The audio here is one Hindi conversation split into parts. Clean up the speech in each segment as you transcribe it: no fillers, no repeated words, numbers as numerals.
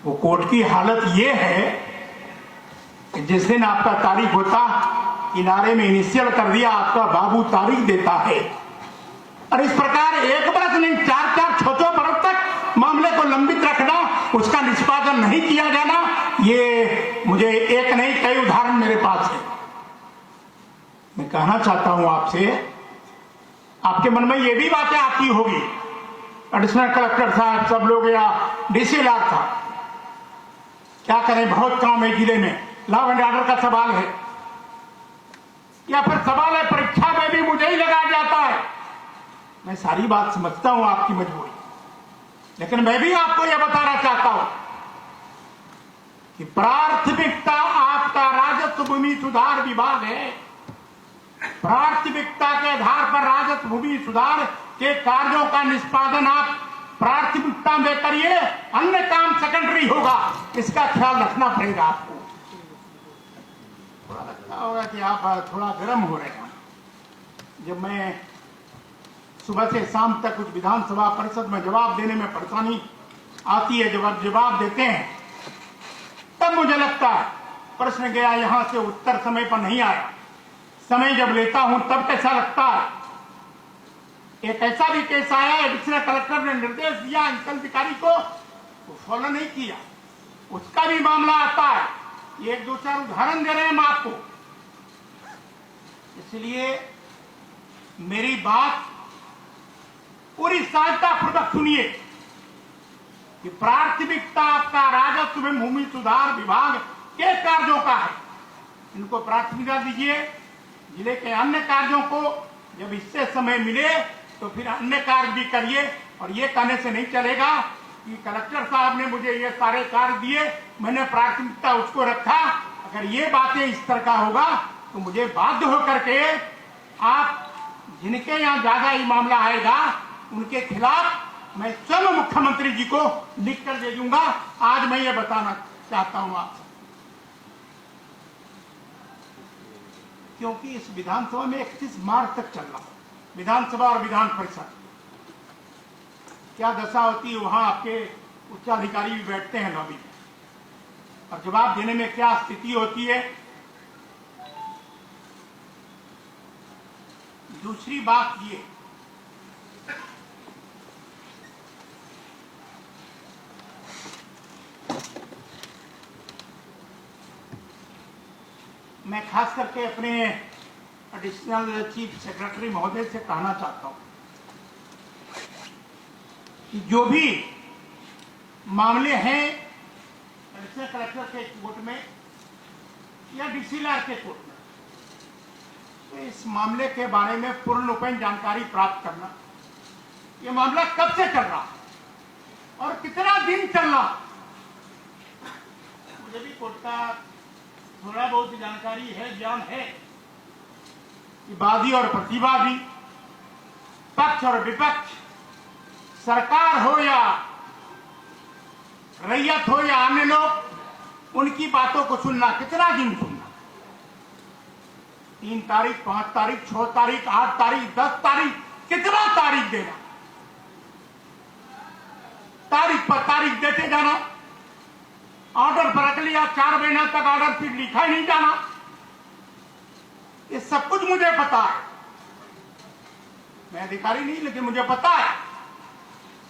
वो कोर्ट की हालत ये है कि जिस दिन आपका तारीख होता, किनारे में इनिशियल कर दिया, आपका बाबू तारीख देता है। और इस प्रकार एक बरस नहीं, 4-4, 6-6 बरस तक मामले को लंबित रखना, उसका निष्पादन नहीं किया जाना, ये मुझे एक नहीं कई उदाहरण मेरे पास है। मैं कहना चाहता हूं आपसे, आपके मन में ये भी बातें आती होगी, एडिशनल कलेक्टर साहब, सब लोग, या डीसी लाल साहब, क्या करें, बहुत काम है जिले में, लॉ एंड ऑर्डर का सवाल है, या फिर सवाल है परीक्षा में भी मुझे ही लगाया जाता है। मैं सारी बात समझता हूं आपकी मजबूरी, लेकिन मैं भी आपको यह बताना चाहता हूं कि प्राथमिकता आपका राजस्व भूमि सुधार विभाग है। प्राथमिकता के आधार पर राजस्व भूमि सुधार के कार्यों का निष्पादन आप प्राथमिकता में करिए, अन्य काम सेकेंडरी होगा, इसका ख्याल रखना पड़ेगा आपको। थोड़ा लगता होगा कि आप थोड़ा गर्म हो रहे हैं। जब मैं सुबह से शाम तक कुछ विधानसभा परिषद में जवाब देने में परेशानी आती है, जब जवाब देते हैं तब मुझे लगता है प्रश्न गया यहां से, उत्तर समय पर नहीं आया। समय जब लेता हूं तब कैसा लगता है। एक ऐसा भी केस आया, एडिशनल कलेक्टर ने निर्देश दिया अंचल अधिकारी को, वो फॉलो नहीं किया, उसका भी मामला आता है। ये 1-2-4 उदाहरण दे रहे हैं हम आपको। इसलिए मेरी बात पूरी सहायतापूर्वक सुनिए कि प्राथमिकता आपका राजस्व एवं भूमि सुधार विभाग के कार्यों का है, इनको प्राथमिकता दीजिए। जिले के अन्य कार्यों को जब इससे समय मिले तो फिर अन्य कार्य भी करिए। और ये कहने से नहीं चलेगा कि कलेक्टर साहब ने मुझे ये सारे कार्य दिए, मैंने प्राथमिकता उसको रखा। अगर ये बातें इस तरह का होगा तो मुझे बाध्य होकर के आप जिनके यहाँ ज्यादा ही मामला आएगा उनके खिलाफ मैं स्वयं मुख्यमंत्री जी को लिख कर दे दूंगा। आज मैं ये बताना चाहता हूं आपसे, क्योंकि इस विधानसभा में 31 मार्च तक चल रहा है। विधानसभा और विधान परिषद क्या दशा होती है, वहां आपके उच्चाधिकारी भी बैठते हैं लॉबी में, और जवाब देने में क्या स्थिति होती है। दूसरी बात ये, मैं खास करके अपने एडिशनल चीफ सेक्रेटरी महोदय से कहना चाहता हूं कि जो भी मामले हैं एडिशनल कलेक्टर के कोर्ट में या डीसी लाल के कोर्ट में, तो इस मामले के बारे में पूर्ण रूपेण जानकारी प्राप्त करना, ये मामला कब से चल रहा और कितना दिन चल रहा, मुझे भी कोर्ट का थोड़ा बहुत जानकारी है, ज्ञान है कि वादी और प्रतिवादी, पक्ष और विपक्ष, सरकार हो या रैयत हो या अन्य लोग, उनकी बातों को सुनना, कितना दिन सुनना, 3 तारीख, 5 तारीख, 6 तारीख, 8 तारीख, 10 तारीख, कितना तारीख देना, तारीख पर तारीख देते जाना। ऑर्डर पर रख लिया, 4 महीना तक ऑर्डर फिर लिखा ही नहीं जाना। ये सब कुछ मुझे पता है, मैं अधिकारी नहीं लेकिन मुझे पता है।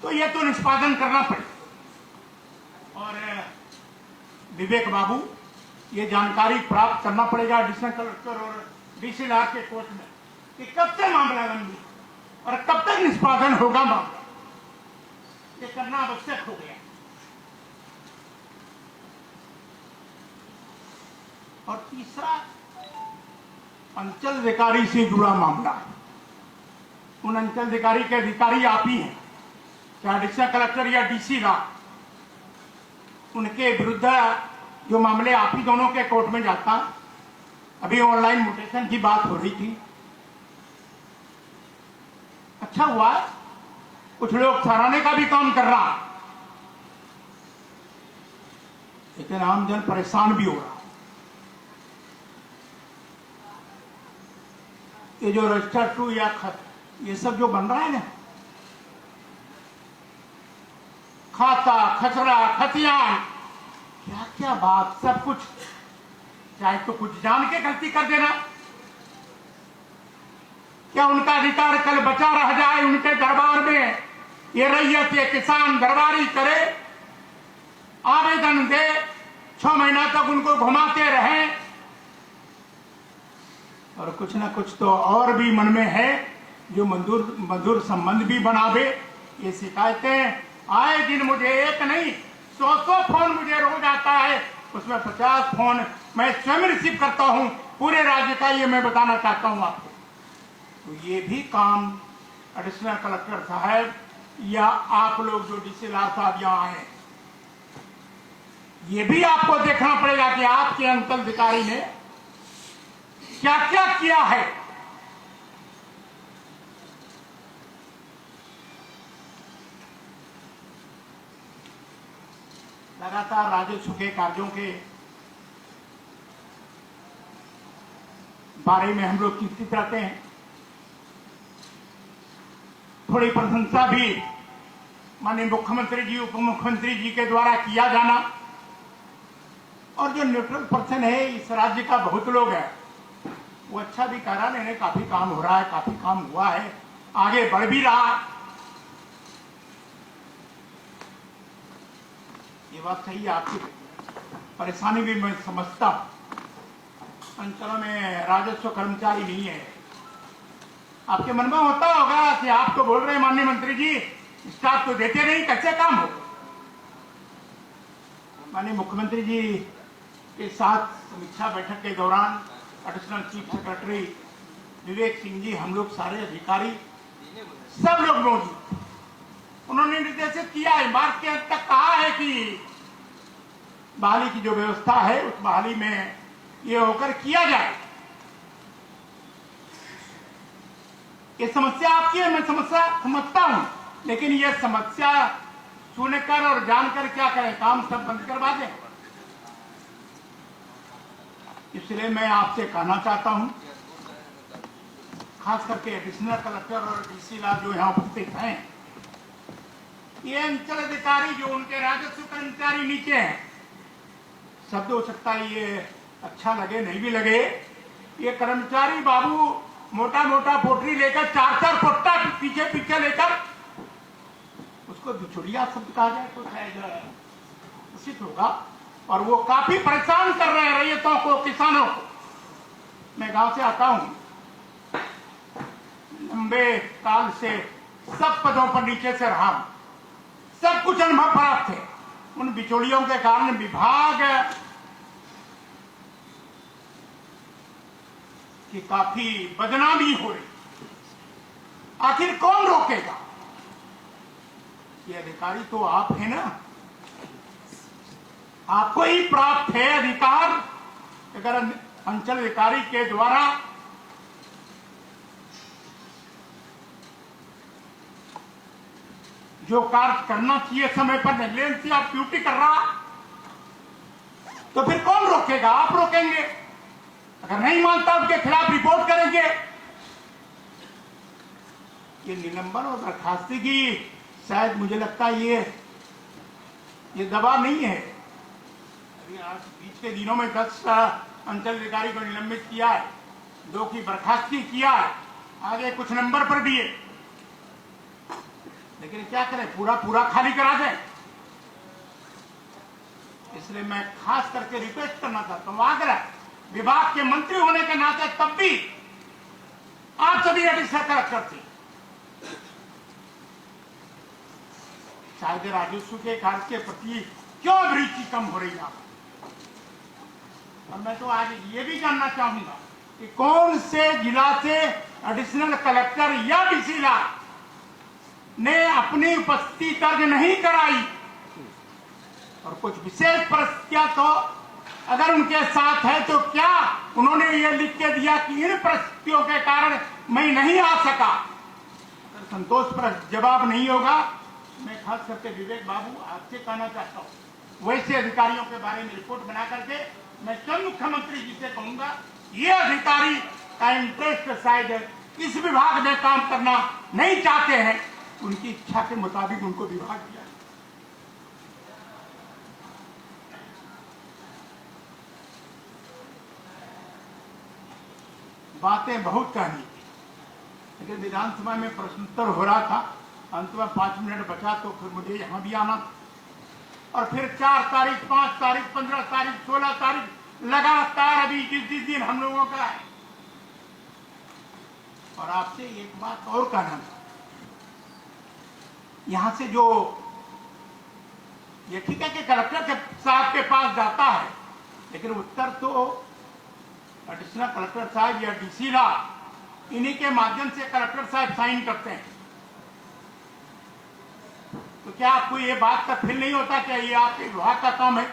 तो ये तो निष्पादन करना पड़ेगा। और विवेक बाबू, ये जानकारी प्राप्त करना पड़ेगा एडिशनल कलेक्टर और डीसी लाल के कोर्ट में कि कब से मामला लंबित और कब तक निष्पादन होगा मामला, ये करना आवश्यक हो गया। और तीसरा, अंचल अधिकारी से जुड़ा मामला, उन अंचल अधिकारी के अधिकारी आप ही हैं, चाहे एडिशनल कलेक्टर या डीसी लाल, उनके विरुद्ध जो मामले आप ही दोनों के कोर्ट में जाता। अभी ऑनलाइन म्यूटेशन की बात हो रही थी, अच्छा हुआ, कुछ लोग सराहने का भी काम कर रहा, लेकिन आमजन परेशान भी हो रहा। ये जो रजिस्टर 2 या ये सब जो बन रहा है ना, खाता, खसरा, खतियान, क्या क्या बात, सब कुछ चाहे तो कुछ जान के गलती कर देना। क्या उनका अधिकार कल बचा रह जाए उनके दरबार में? ये रैयत, ये किसान दरबारी करे, आवेदन दे, 6 महीना तक उनको घुमाते रहें, और कुछ ना कुछ तो और भी मन में है जो मधुर संबंध भी बनावे। ये शिकायतें आए दिन, मुझे एक नहीं 100 फोन मुझे रोज आता है, उसमें 50 फोन मैं स्वयं रिसीव करता हूं पूरे राज्य का। ये मैं बताना चाहता हूं आपको। तो ये भी काम एडिशनल कलेक्टर साहब या आप लोग जो डीसी लाल साहब यहाँ आए, ये भी आपको देखना पड़ेगा कि आपके अंचल अधिकारी ने क्या क्या किया है। लगातार राजस्व के कार्यों के बारे में हम लोग चिंतित रहते हैं। थोड़ी प्रशंसा भी माननीय मुख्यमंत्री जी, उप मुख्यमंत्री जी के द्वारा किया जाना, और जो न्यूट्रल पर्सन है इस राज्य का, बहुत लोग है, वो अच्छा भी कह रहा है, काफी काम हो रहा है, काफी काम हुआ है, आगे बढ़ भी रहा है। ये बात सही है, आपकी परेशानी भी मैं समझता हूं। अंचलों में राजस्व कर्मचारी नहीं है, आपके मन में होता होगा कि आप तो बोल रहे हैं माननीय मंत्री जी, स्टाफ तो देते नहीं, कैसे काम हो। माननीय मुख्यमंत्री जी के साथ समीक्षा बैठक के दौरान additional chief secretary Vivek Singh ji, हम लोग सारे अधिकारी, सब लोग मौजूद, उन्होंने निर्देशित किया है, मार्च के अंत तक कहा है कि बहाली की जो व्यवस्था है उस बहाली में ये होकर किया जाए। ये समस्या आपकी है, मैं समस्या समझता हूं, लेकिन ये समस्या सुनकर और जानकर क्या करें, काम सब बंद करवा दें। इसलिए मैं आपसे कहना चाहता हूं, खास करके एडिशनल कलेक्टर और डीसी लाल जो यहाँ उपस्थित हैं, ये अंचल अधिकारी जो उनके राजस्व कर्मचारी नीचे हैं, शब्द हो सकता है ये अच्छा लगे नहीं भी लगे, ये कर्मचारी बाबू मोटा मोटा पोटरी लेकर 4-4 पोट्टा पीछे पीछे लेकर, उसको बिचौलिया शब्द कहा जाए तो शायद उचित होगा, और वो काफी परेशान कर रहे हैं रैयतों को, किसानों को। मैं गांव से आता हूं, लंबे काल से सब पदों पर नीचे से रहा, सब कुछ अनुभव प्राप्त है। उन बिचौलियों के कारण विभाग की काफी बदनामी हो रही। आखिर कौन रोकेगा? ये अधिकारी तो आप है ना, आपको ही प्राप्त है अधिकार। अगर अंचल अधिकारी के द्वारा जो कार्य करना चाहिए समय पर नेग्लिजेंस ऑफ ड्यूटी कर रहा, तो फिर कौन रोकेगा? आप रोकेंगे। अगर नहीं मानता उनके खिलाफ रिपोर्ट करेंगे। ये निलंबन और बर्खास्ती की शायद मुझे लगता है ये दबाव नहीं है। अभी आज बीच के दिनों में 10 अंचल अधिकारी को निलंबित किया है, 2 की बर्खास्ती किया है, आगे कुछ नंबर पर भी है, लेकिन क्या करें, पूरा खाली करा दें। इसलिए मैं खास करके रिक्वेस्ट करना चाहता हूं, आग्रह, विभाग के मंत्री होने के नाते तब भी आप सभी एडिशनल कलेक्टर थे, शायद राजस्व के कार्य के प्रति क्यों अभिरुचि कम हो रही है। और मैं तो आज ये भी जानना चाहूंगा कि कौन से जिला से एडिशनल कलेक्टर या डीसी ने अपनी उपस्थिति दर्ज नहीं कराई, और कुछ विशेष परिस्थितियां तो अगर उनके साथ है तो क्या उन्होंने ये लिख के दिया कि इन परिस्थितियों के कारण मैं नहीं आ सका? अगर संतोषप्रद जवाब नहीं होगा, मैं खास करके विवेक बाबू आपसे कहना चाहता हूं, वैसे अधिकारियों के बारे में रिपोर्ट बना करके मैं स्वयं मुख्यमंत्री जी से कहूंगा, ये अधिकारी का इंटरेस्ट शायद इस विभाग में काम करना नहीं चाहते हैं, उनकी इच्छा के मुताबिक उनको विभाग दिया। बातें बहुत कहनी थी, लेकिन विधानसभा में प्रश्नोत्तर हो रहा था, अंत में 5 मिनट बचा तो फिर मुझे यहाँ भी आना था। और फिर 4 तारीख, 5 तारीख, 15 तारीख, 16 तारीख लगातार अभी जिस दिन हम लोगों का है। और आपसे एक बात और कहना था, यहां से जो ये ठीक है कि कलेक्टर के साहब के पास जाता है, लेकिन उत्तर तो एडिशनल कलेक्टर साहब या डीसी ला इन्हीं के माध्यम से कलेक्टर साहब साइन करते हैं। तो क्या आपको ये बात का फील नहीं होता कि ये आपके विभाग का काम है,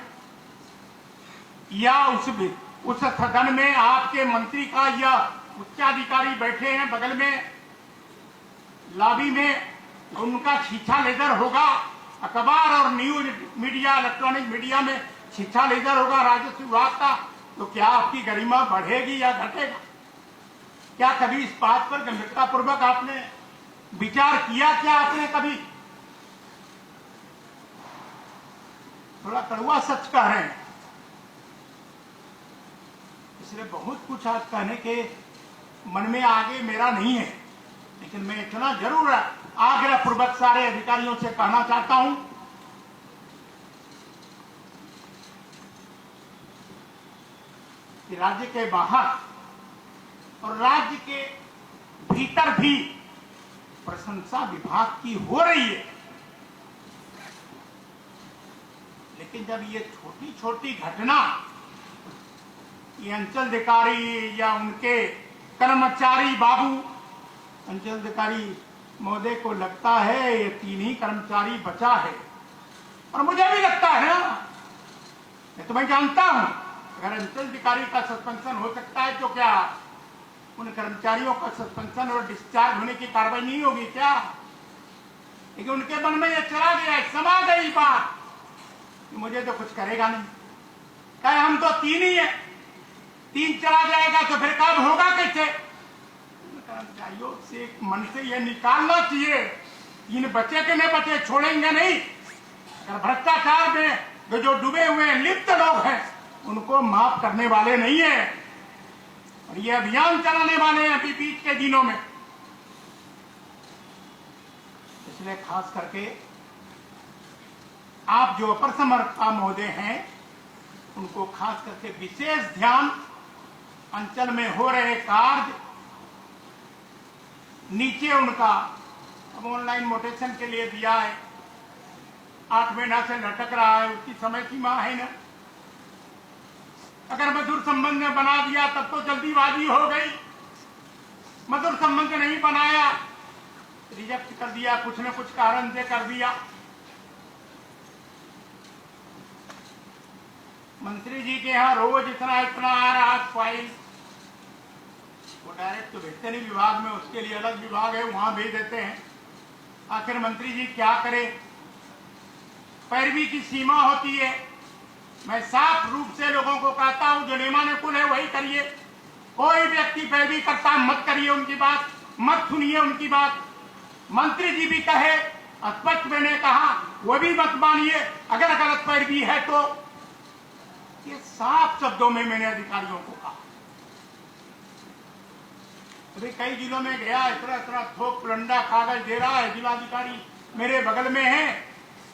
या उस सदन में आपके मंत्री का या उच्चाधिकारी बैठे हैं बगल में लॉबी में, उनका शिक्षा लेजर होगा, अखबार और न्यूज मीडिया, इलेक्ट्रॉनिक मीडिया में शिक्षा लेजर होगा राजस्व विभाग का, तो क्या आपकी गरिमा बढ़ेगी या घटेगा? क्या कभी इस बात पर गंभीरता पूर्वक आपने विचार किया? क्या आपने कभी? थोड़ा कड़वा सच कह रहे हैं, इसलिए बहुत कुछ आज कहने के मन में आगे मेरा नहीं है, लेकिन मैं इतना जरूर आग्रह पूर्वक सारे अधिकारियों से कहना चाहता हूं कि राज्य के बाहर और राज्य के भीतर भी प्रशंसा विभाग की हो रही है, लेकिन जब ये छोटी छोटी घटना ये अंचलाधिकारी या उनके कर्मचारी बाबू, अंचलाधिकारी महोदय को लगता है ये 3 ही कर्मचारी बचा है, और मुझे भी लगता है ना, मैं तो मैं जानता हूं अगर अंचलाधिकारी का सस्पेंशन हो सकता है तो क्या उन कर्मचारियों का सस्पेंशन और डिस्चार्ज होने की कार्रवाई नहीं होगी क्या? लेकिन उनके मन में ये चला गया, समा गई बात कि मुझे तो कुछ करेगा नहीं, कहे हम तो 3 ही है, 3 चला जाएगा तो फिर कब होगा कैसे? कर्मचारियों से मन से यह निकालना चाहिए, 3 बचे के नहीं बचे, छोड़ेंगे नहीं। अगर भ्रष्टाचार में जो डूबे हुए लिप्त लोग हैं उनको माफ करने वाले नहीं है, और ये अभियान चलाने वाले हैं अभी बीच के दिनों में। इसलिए खास करके आप जो अपर समर्था महोदय हैं उनको खास करके विशेष ध्यान अंचल में हो रहे कार्य, नीचे उनका अब ऑनलाइन मोटेशन के लिए दिया है, 8 महीना से लटक रहा है, उसकी समय सीमा है ना। अगर मधुर संबंध में बना दिया तब तो जल्दीबाजी हो गई, मधुर संबंध नहीं बनाया, रिजेक्ट कर दिया, कुछ न कुछ कारण से कर दिया। मंत्री जी के यहाँ रोज इतना इतना आ रहा फाइल, वो डायरेक्ट तो भेजते नहीं विभाग में, उसके लिए अलग विभाग है, वहां भेज देते हैं। आखिर मंत्री जी क्या करे? पैरवी की सीमा होती है। मैं साफ रूप से लोगों को कहता हूं जो नियमानुकूल है वही करिए, कोई व्यक्ति पैरवी करता मत करिए उनकी बात, मत सुनिए उनकी बात। मंत्री जी भी कहे, स्पष्ट मैंने कहा, वो भी मत मानिए। अगर गलत पैरवी है तो ये साफ शब्दों में मैंने अधिकारियों को कहा। अभी कई जिलों में गया, इतना इतना थोक पुलंदा कागज दे रहा है, जिलाधिकारी मेरे बगल में है,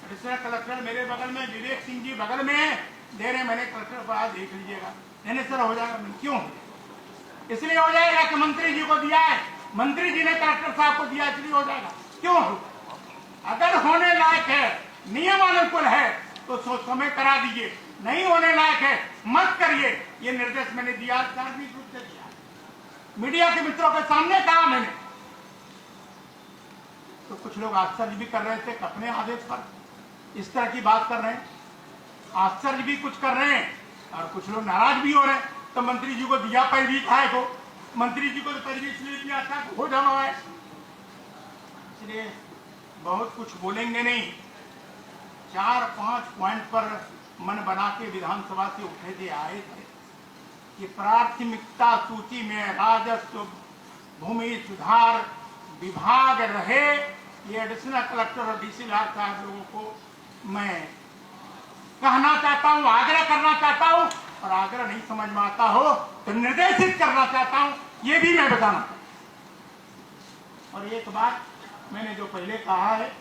एडिशनल कलेक्टर मेरे बगल में, विवेक सिंह जी बगल में है, दे रहे, मैंने कलेक्टर को आज देख लीजिएगा, नहीं सर हो जाएगा। क्यों? इसलिए हो जाएगा कि मंत्री जी को दिया है, मंत्री जी ने कलेक्टर साहब को दिया इसलिए हो जाएगा। क्यों? अगर होने लायक है, नियमानुकूल है तो सोच समय करा दीजिए, नहीं होने लायक है मत करिए। ये निर्देश मैंने दिया, सार्वजनिक रूप से दिया, मीडिया के मित्रों के सामने कहा मैंने। तो कुछ लोग आश्चर्य भी कर रहे थे अपने आदेश पर इस तरह की बात कर रहे हैं, आश्चर्य भी कुछ कर रहे हैं और कुछ लोग नाराज भी हो रहे हैं। तो मंत्री जी को दिया पैरवी खाए को, मंत्री जी को तो पैरवी इसलिए दिया था हो जाना है, इसलिए बहुत कुछ बोलेंगे नहीं। 4-5 पॉइंट पर मन बना के विधानसभा से उठे थे, आए थे कि प्राथमिकता सूची में राजस्व भूमि सुधार विभाग रहे। ये एडिशनल कलेक्टर और डीसी साहब लोगों को मैं कहना चाहता हूं, आग्रह करना चाहता हूं, और आग्रह नहीं समझ में आता हो तो निर्देशित करना चाहता हूं ये भी मैं बताना। और एक बात मैंने जो पहले कहा है,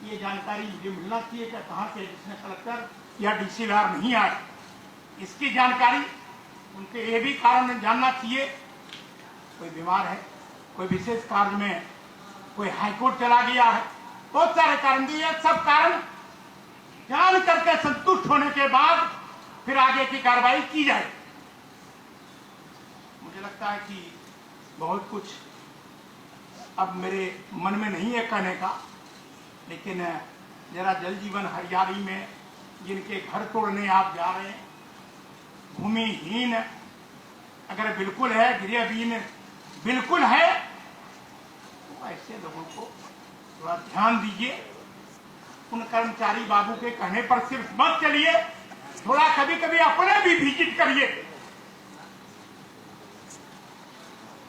ये जानकारी मुझे मिलना चाहिए कि कहाँ से एडिशनल कलेक्टर या डीसीआर नहीं आए, इसकी जानकारी उनके ये भी कारण जानना चाहिए। कोई बीमार है, कोई विशेष कार्य में, कोई हाईकोर्ट चला गया है, बहुत सारे कारण दिए। सब कारण जान करके संतुष्ट होने के बाद फिर आगे की कार्रवाई की जाए। मुझे लगता है कि बहुत कुछ अब मेरे मन में नहीं है कहने का, लेकिन जरा जल जीवन हरियाली में जिनके घर तोड़ने आप जा रहे हैं, भूमिहीन अगर बिल्कुल है, गृहहीन बिल्कुल है, तो ऐसे लोगों को थोड़ा ध्यान दीजिए। उन कर्मचारी बाबू के कहने पर सिर्फ मत चलिए, थोड़ा कभी कभी अपने भी विजिट करिए।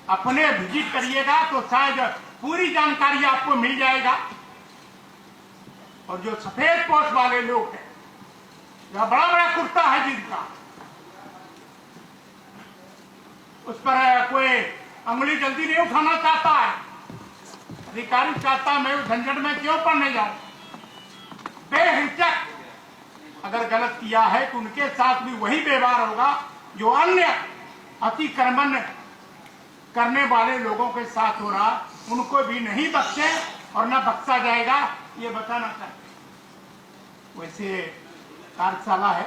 अपने विजिट करिएगा तो शायद पूरी जानकारी आपको मिल जाएगा। और जो सफेद पोस्ट वाले लोग हैं, जो बड़ा बड़ा कुर्ता है जिनका, उस पर कोई अंगुली जल्दी नहीं उठाना चाहता है। अधिकारी चाहता मैं उस झंझट में क्यों पड़ने जाऊं। बेहिचक अगर गलत किया है तो उनके साथ भी वही व्यवहार होगा जो अन्य अतिक्रमण करने वाले लोगों के साथ हो रहा, उनको भी नहीं बख्शे और न बख्शा जाएगा, ये बताना चाहते। वैसे कार्यशाला है,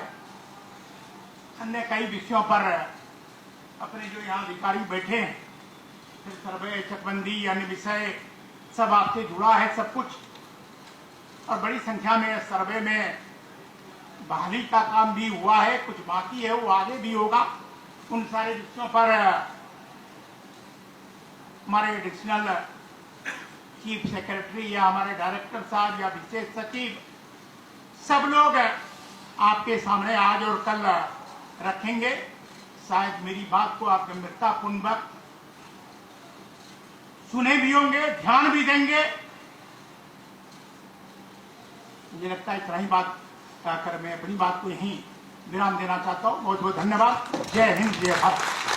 अन्य कई विषयों पर अपने जो यहाँ अधिकारी बैठे हैं, फिर सर्वे, चकबंदी, अन्य विषय सब आपसे जुड़ा है सब कुछ। और बड़ी संख्या में सर्वे में बहाली का काम भी हुआ है, कुछ बाकी है, वो आगे भी होगा। उन सारे विषयों पर हमारे एडिशनल चीफ सेक्रेटरी या हमारे डायरेक्टर साहब या विशेष सचिव सब लोग आपके सामने आज और कल रखेंगे। शायद मेरी बात को आप गंभीरतापूर्वक सुने भी होंगे, ध्यान भी देंगे। मुझे लगता है इतना ही बात कहकर मैं अपनी बात को यहीं विराम देना चाहता हूँ। बहुत बहुत धन्यवाद। जय हिंद, जय भारत।